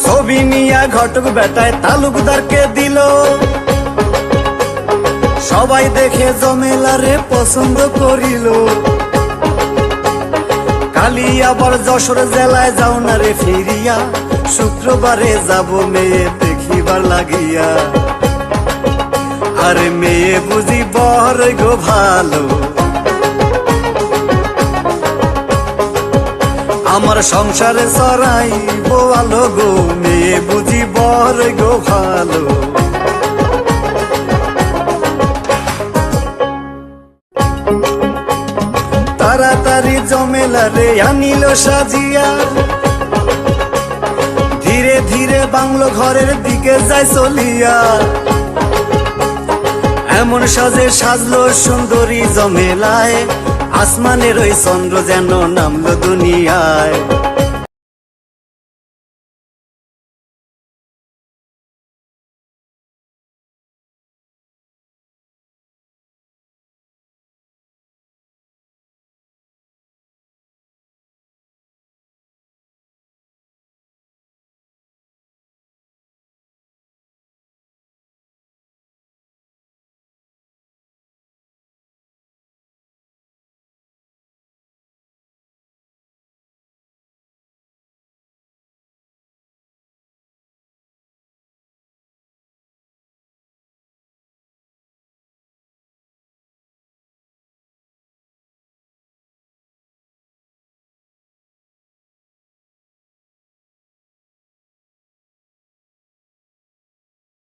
ছবি নিয়া ঘটক বেটায় তালুকদারকে দিল, সবাই দেখে জমেলারে পছন্দ করিল। কালি আবার যশোর জেলায় যাও না রে ফিরিয়া, শুক্রবারে যাব মেয়ে দেখিবার লাগিয়া। আরে মেয়ে বুঝি বর গো ভালো, আমার সংসারে চড়াই বোয়ালো গো, মেয়ে বুঝি বর গো ভালো। তাড়াতাড়ি জমেলারে আনিল সাজিয়া, ধীরে ধীরে বাংলো ঘরের দিকে যায় চলিয়া। এমন সাজে সাজলো সুন্দরী জমেলায়, আসমানের ওই চন্দ্র যেন নামলো দুনিয়ায়।